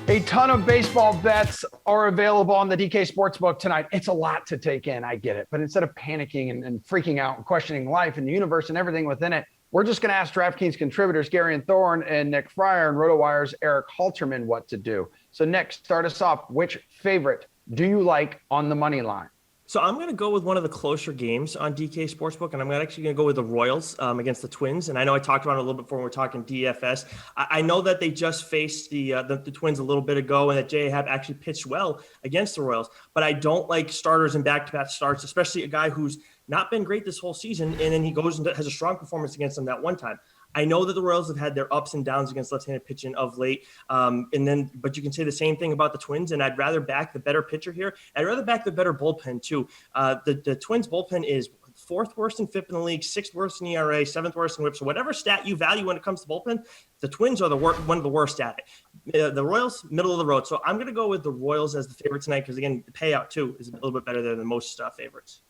A ton of baseball bets are available on the DK Sportsbook tonight. It's a lot to take in. I get it. But instead of panicking and freaking out and questioning life and the universe and everything within it, we're just going to ask DraftKings contributors Garion, Thorne, and Nick Friar and RotoWire's Erik Halterman what to do. So, Nick, start us off. Which favorite do you like on the money line? So I'm going to go with one of the closer games on DK Sportsbook, and I'm actually going to go with the Royals against the Twins. And I know I talked about it a little bit before when we were talking DFS. I know that they just faced the Twins a little bit ago, and that J-Hab actually pitched well against the Royals. But I don't like starters and back-to-back starts, especially a guy who's not been great this whole season, and then he goes and has a strong performance against them that one time. I know that the Royals have had their ups and downs against left-handed pitching of late, but you can say the same thing about the Twins, and I'd rather back the better pitcher here. I'd rather back the better bullpen, too. The Twins' bullpen is fourth worst and fifth in the league, sixth worst in ERA, seventh worst in WHIP. So whatever stat you value when it comes to bullpen, the Twins are one of the worst at it. The Royals, middle of the road. So I'm going to go with the Royals as the favorite tonight because, again, the payout, too, is a little bit better there than most favorites.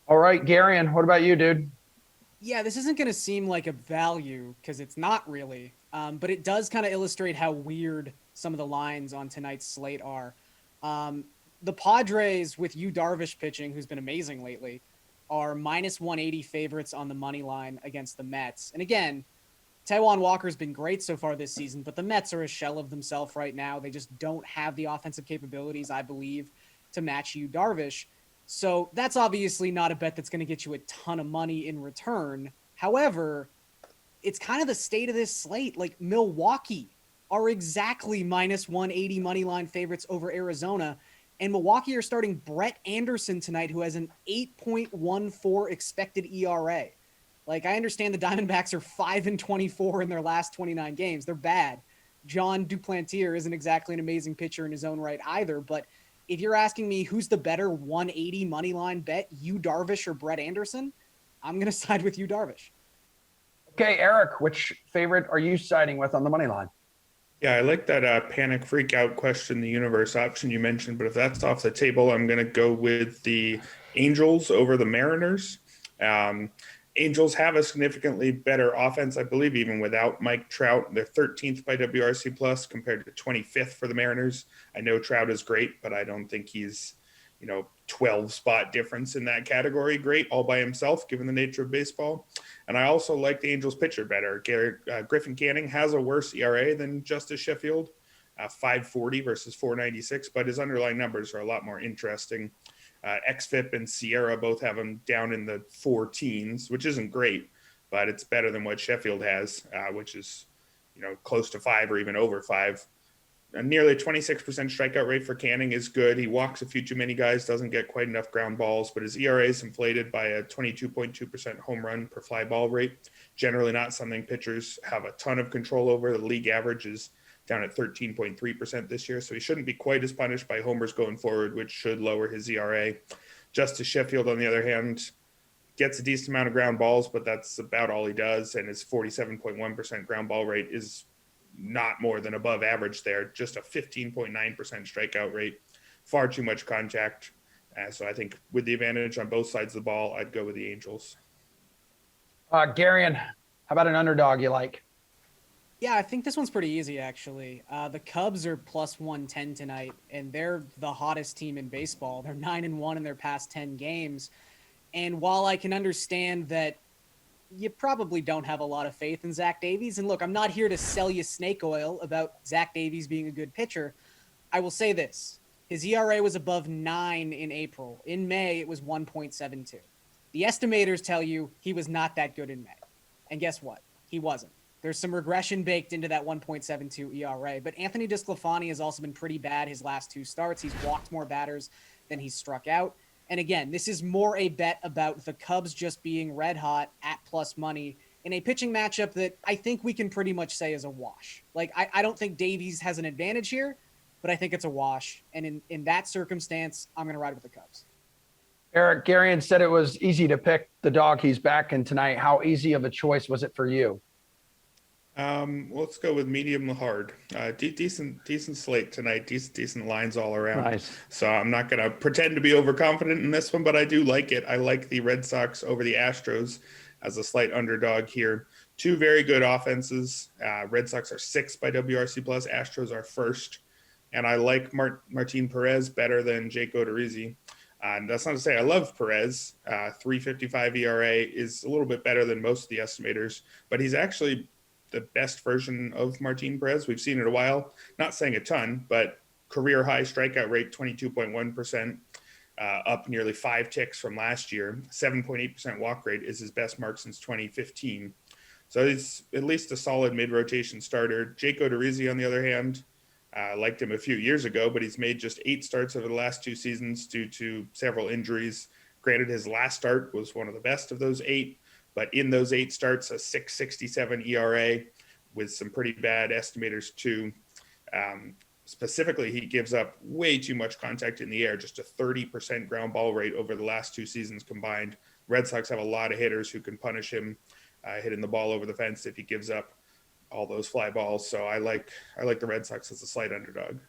All right, Garion, what about you, dude? Yeah, this isn't going to seem like a value because it's not really, but it does kind of illustrate how weird some of the lines on tonight's slate are. The Padres, with Yu Darvish pitching, who's been amazing lately, are minus 180 favorites on the money line against the Mets. And again, Taijuan Walker's been great so far this season, but the Mets are a shell of themselves right now. They just don't have the offensive capabilities, I believe, to match Yu Darvish. So that's obviously not a bet that's going to get you a ton of money in return. However, it's kind of the state of this slate. Like Milwaukee are exactly minus 180 money line favorites over Arizona. And Milwaukee are starting Brett Anderson tonight, who has an 8.14 expected ERA. Like, I understand the Diamondbacks are 5-24 in their last 29 games. They're bad. John Duplantier isn't exactly an amazing pitcher in his own right either, but if you're asking me who's the better 180 money line bet, Yu Darvish or Brett Anderson, I'm going to side with Yu Darvish. Okay, Erik, which favorite are you siding with on the money line? Yeah, I like that panic freak out question, the universe option you mentioned, but if that's off the table, I'm going to go with the Angels over the Mariners. Angels have a significantly better offense, I believe, even without Mike Trout. They're 13th by WRC plus compared to 25th for the Mariners. I know Trout is great, but I don't think he's, 12 spot difference in that category. Great all by himself, given the nature of baseball. And I also like the Angels pitcher better. Griffin Canning has a worse ERA than Justice Sheffield, 540 versus 496, but his underlying numbers are a lot more interesting. XFIP and Sierra both have him down in the 14s, which isn't great, but it's better than what Sheffield has, which is, close to 5 or even over 5. A nearly 26% strikeout rate for Canning is good. He walks a few too many guys, doesn't get quite enough ground balls, but his ERA is inflated by a 22.2% home run per fly ball rate. Generally not something pitchers have a ton of control over. The league average is down at 13.3% this year, so he shouldn't be quite as punished by homers going forward, which should lower his ERA. Justice Sheffield, on the other hand, gets a decent amount of ground balls, but that's about all he does, and his 47.1% ground ball rate is not more than above average there, just a 15.9% strikeout rate, far too much contact. So I think with the advantage on both sides of the ball, I'd go with the Angels. Garion, how about an underdog you like? Yeah, I think this one's pretty easy, actually. The Cubs are plus 110 tonight, and they're the hottest team in baseball. They're 9-1 in their past 10 games. And while I can understand that you probably don't have a lot of faith in Zach Davies, and look, I'm not here to sell you snake oil about Zach Davies being a good pitcher. I will say this. His ERA was above 9 in April. In May, it was 1.72. The estimators tell you he was not that good in May. And guess what? He wasn't. There's some regression baked into that 1.72 ERA, but Anthony DeSclafani has also been pretty bad his last 2 starts. He's walked more batters than he's struck out. And again, this is more a bet about the Cubs just being red hot at plus money in a pitching matchup that I think we can pretty much say is a wash. Like, I don't think Davies has an advantage here, but I think it's a wash. And in that circumstance, I'm going to ride with the Cubs. Erik, Garion said it was easy to pick the dog he's backing tonight. How easy of a choice was it for you? Let's go with medium hard. Decent slate tonight. Decent lines all around. Nice. So I'm not going to pretend to be overconfident in this one, but I do like it. I like the Red Sox over the Astros as a slight underdog here. 2 very good offenses. Red Sox are 6th by WRC plus. Astros are 1st. and I like Martin Perez better than Jake Odorizzi. And that's not to say I love Perez. 3.55 ERA is a little bit better than most of the estimators, but he's actually the best version of Martin Perez. We've seen it a while. Not saying a ton, but career high strikeout rate, 22.1%, up nearly 5 ticks from last year. 7.8% walk rate is his best mark since 2015. So he's at least a solid mid-rotation starter. Jake Odorizzi, on the other hand, liked him a few years ago, but he's made just 8 starts over the last 2 seasons due to several injuries. Granted, his last start was one of the best of those 8, but in those 8 starts, a 6.67 ERA with some pretty bad estimators too. Specifically, he gives up way too much contact in the air, just a 30% ground ball rate over the last 2 seasons combined. Red Sox have a lot of hitters who can punish him hitting the ball over the fence if he gives up all those fly balls. So I like the Red Sox as a slight underdog.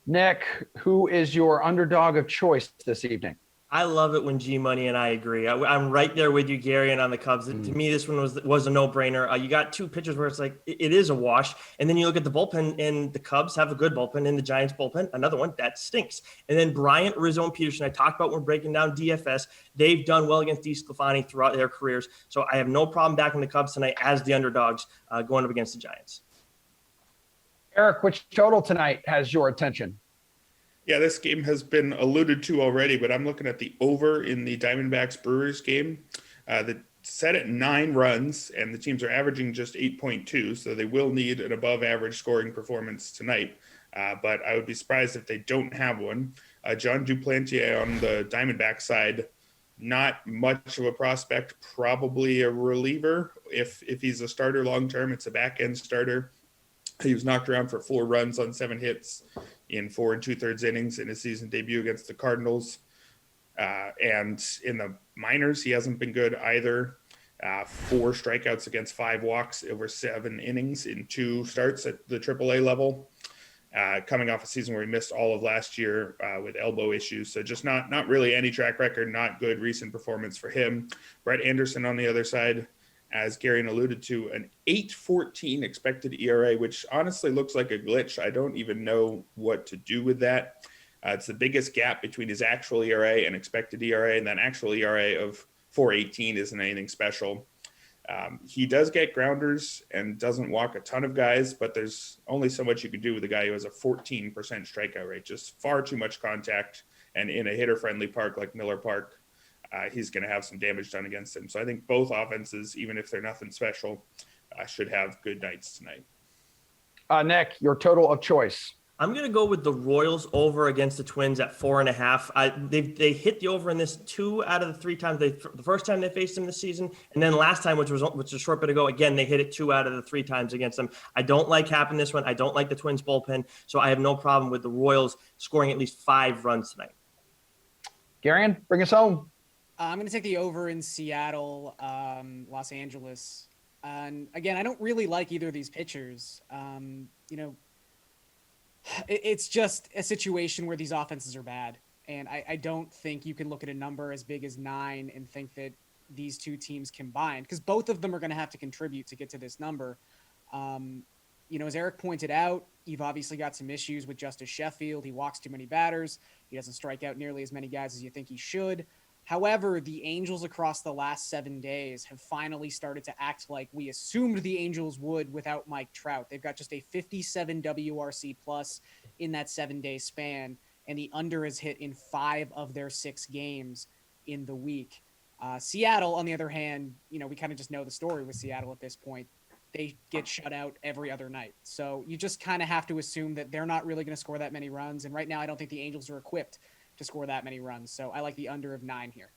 Nick, who is your underdog of choice this evening? I love it when G Money and I agree. I'm right there with you, Garion, on the Cubs. To me, this one was a no-brainer. You got 2 pitchers where it's like it is a wash, and then you look at the bullpen, and the Cubs have a good bullpen, and the Giants bullpen, another one that stinks. And then Bryant, Rizzo, and Peterson. I talked about when we're breaking down DFS. They've done well against DeSclafani throughout their careers, so I have no problem backing the Cubs tonight as the underdogs going up against the Giants. Erik, which total tonight has your attention? Yeah, this game has been alluded to already, but I'm looking at the over in the Diamondbacks Brewers game. That's set at 9 runs, and the teams are averaging just 8.2, so they will need an above average scoring performance tonight. But I would be surprised if they don't have one. John Duplantier on the Diamondback side, not much of a prospect, probably a reliever. If he's a starter long term, it's a back end starter. He was knocked around for 4 runs on 7 hits in 4 2/3 innings in his season debut against the Cardinals. And in the minors, he hasn't been good either. 4 strikeouts against 5 walks over 7 innings in 2 starts at the AAA level. Coming off a season where he missed all of last year with elbow issues. So just not really any track record, not good recent performance for him. Brett Anderson on the other side, as Garion alluded to, an 8.14 expected ERA, which honestly looks like a glitch. I don't even know what to do with that. It's the biggest gap between his actual ERA and expected ERA, and that actual ERA of 4.18 isn't anything special. He does get grounders and doesn't walk a ton of guys, but there's only so much you can do with a guy who has a 14% strikeout rate, just far too much contact. And in a hitter-friendly park like Miller Park, he's going to have some damage done against him. So I think both offenses, even if they're nothing special, should have good nights tonight. Nick, your total of choice. I'm going to go with the Royals over against the Twins at 4.5. They hit the over in this 2 out of the 3 times. The first time they faced them this season, and then last time, which was a short bit ago, again, they hit it 2 out of the 3 times against them. I don't like having this one. I don't like the Twins bullpen, so I have no problem with the Royals scoring at least 5 runs tonight. Garion, bring us home. I'm going to take the over in Seattle, Los Angeles. And again, I don't really like either of these pitchers. It's just a situation where these offenses are bad. And I don't think you can look at a number as big as 9 and think that these 2 teams combined, because both of them are going to have to contribute to get to this number. As Erik pointed out, you've obviously got some issues with Justice Sheffield. He walks too many batters. He doesn't strike out nearly as many guys as you think he should. However, the Angels across the last 7 days have finally started to act like we assumed the Angels would without Mike Trout. They've got just a 57 WRC plus in that 7-day span, and the under is hit in 5 of their 6 games in the week. Seattle, on the other hand, we kind of just know the story with Seattle at this point. They get shut out every other night. So you just kind of have to assume that they're not really going to score that many runs. And right now, I don't think the Angels are equipped to score that many runs. So I like the under of 9 here.